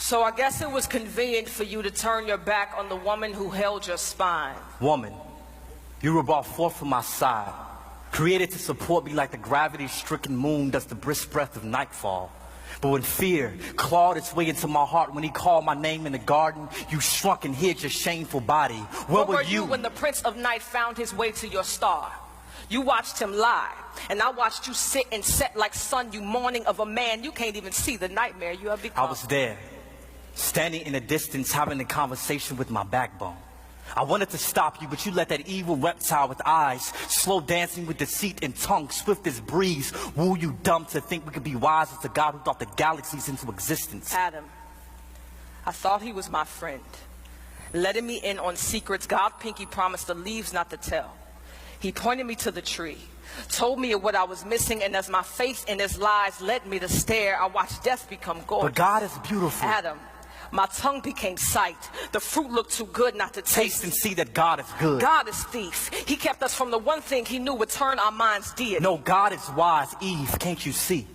So I guess it was convenient for you to turn your back on the woman who held your spine. Woman, you were brought forth from my side, created to support me like the gravity-stricken moon does the brisk breath of nightfall. But when fear clawed its way into my heart, when he called my name in the garden, you shrunk and hid your shameful body. Where were you when the Prince of Night found his way to your star? You watched him lie, and I watched you sit and set like sun, you mourning of a man you can't even see the nightmare you have become. I was there, standing in the distance, having a conversation with my backbone. I wanted to stop you, but you let that evil reptile with eyes, slow dancing with deceit and tongue, swift as breeze, woo you dumb to think we could be wise as the God who thought the galaxies into existence. Adam, I thought he was my friend, letting me in on secrets God Pinky promised the leaves not to tell. He pointed me to the tree, told me of what I was missing, and as my faith in his lies led me to stare, I watched death become gorgeous. But God is beautiful. Adam, my tongue became sight. The fruit looked too good not to Taste and see that God is good. God is thief. He kept us from the one thing he knew would turn our minds deity. No, God is wise. Eve, can't you see?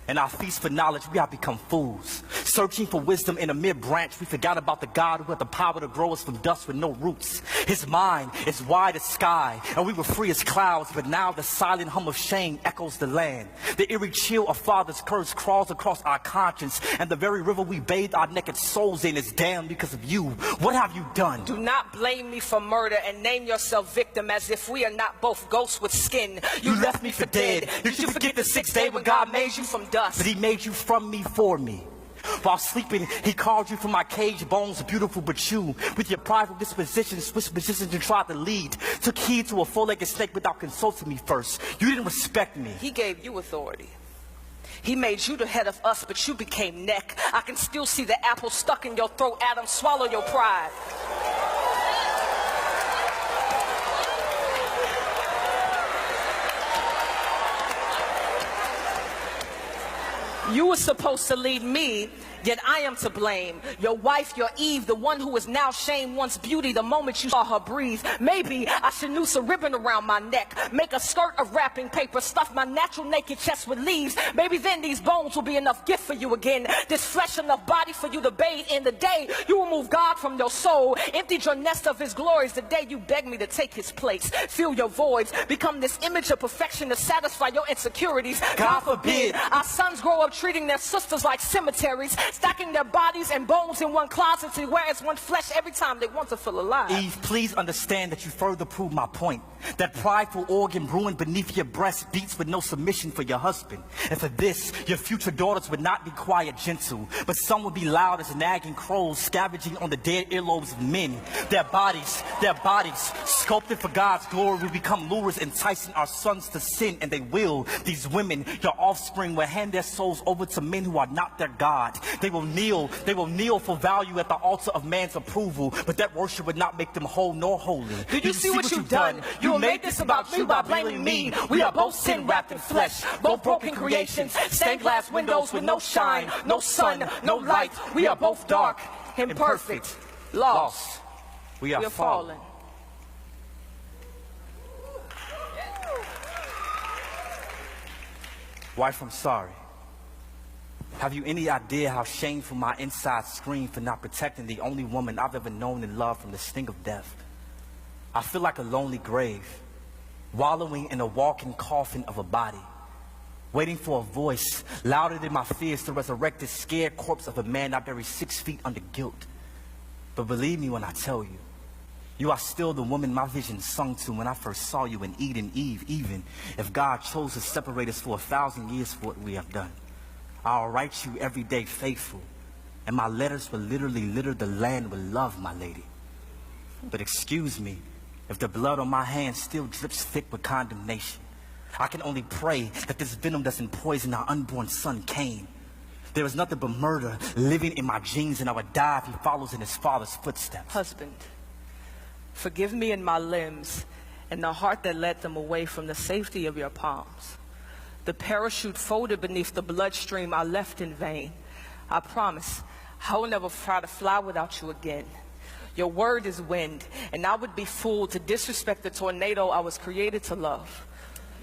In our feast for knowledge, we have become fools. Searching for wisdom in a mere branch, we forgot about the God who had the power to grow us from dust with no roots. His mind is wide as sky, and we were free as clouds, but now the silent hum of shame echoes the land. The eerie chill of father's curse crawls across our conscience, and the very river we bathe our naked souls in is damned because of you. What have you done? Do not blame me for murder and name yourself victim as if we are not both ghosts with skin. You left me for dead. Did you forget the sixth day when God made you from dust? But he made you from me for me. While sleeping, he called you from my cage bones, beautiful but you, with your prideful disposition, switched positions and tried to lead. Took heed to a four-legged snake without consulting me first. You didn't respect me. He gave you authority. He made you the head of us, but you became neck. I can still see the apple stuck in your throat, Adam. Swallow your pride. You were supposed to lead me, yet I am to blame. Your wife, your Eve, the one who is now shamed once beauty the moment you saw her breathe. Maybe I should noose a ribbon around my neck, make a skirt of wrapping paper, stuff my natural naked chest with leaves. Maybe then these bones will be enough gift for you again, this flesh enough body for you to bathe in. The day you will move God from your soul, emptied your nest of his glories, the day you beg me to take his place, fill your voids, become this image of perfection to satisfy your insecurities. God forbid our sons grow up treating their sisters like cemeteries, stacking their bodies and bones in one closet to wear as one flesh every time they want to feel alive. Eve, please understand that you further prove my point. That prideful organ brewing beneath your breast beats with no submission for your husband. And for this, your future daughters would not be quiet, gentle, but some would be loud as nagging crows scavenging on the dead earlobes of men. Their bodies, sculpted for God's glory, will become lures enticing our sons to sin, and they will. These women, your offspring, will hand their souls over to men who are not their God. They will kneel for value at the altar of man's approval, but that worship would not make them whole nor holy. Do you see what you've done? You made this about you by blaming me. We are both sin wrapped in flesh, both broken creations, stained glass windows with no shine, no sun, no light. We are both dark, imperfect, lost. We are fallen. Wife, I'm sorry. Have you any idea how shameful my insides scream for not protecting the only woman I've ever known and loved from the sting of death? I feel like a lonely grave, wallowing in a walking coffin of a body, waiting for a voice louder than my fears to resurrect the scared corpse of a man I buried 6 feet under guilt. But believe me when I tell you, you are still the woman my vision sung to when I first saw you in Eden, Eve, even if God chose to separate us for 1,000 years for what we have done. I'll write you every day faithful, and my letters will literally litter the land with love, my lady. But excuse me, if the blood on my hands still drips thick with condemnation, I can only pray that this venom doesn't poison our unborn son, Cain. There is nothing but murder living in my genes, and I would die if he follows in his father's footsteps. Husband, forgive me in my limbs and the heart that led them away from the safety of your palms. The parachute folded beneath the bloodstream I left in vain. I promise I will never try to fly without you again. Your word is wind, and I would be fooled to disrespect the tornado I was created to love.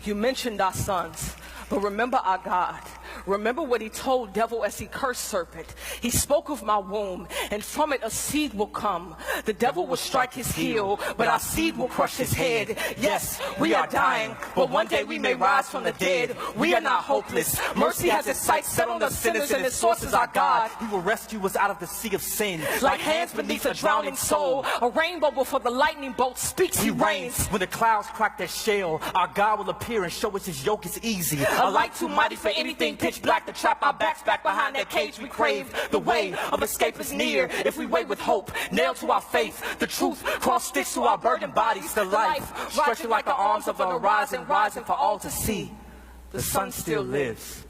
You mentioned our sons, but remember our God. Remember what he told devil as he cursed serpent. He spoke of my womb, and from it a seed will come. The devil will strike his heel, but our seed will crush his head. Yes, we are dying, but one day we may rise from the dead. We are not hopeless. Mercy has its sights set on the sinners, and its source is our God. He will rescue us out of the sea of sin. Like hands beneath a drowning soul, a rainbow before the lightning bolt speaks, he reigns. When the clouds crack their shell, our God will appear and show us his yoke is easy. A light too mighty for anything pitch black to trap our backs back behind that cage we crave. The way of escape is near if we wait with hope, nailed to our faith. The truth cross sticks to our burdened bodies. The life stretching like the arms of an horizon, rising for all to see. The sun still lives.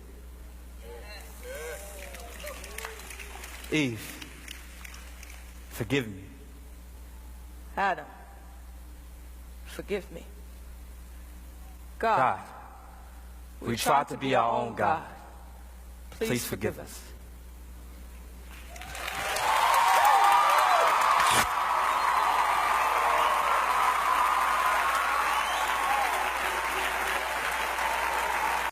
Eve, forgive me. Adam, forgive me. God, We tried to be our own God. Please forgive us.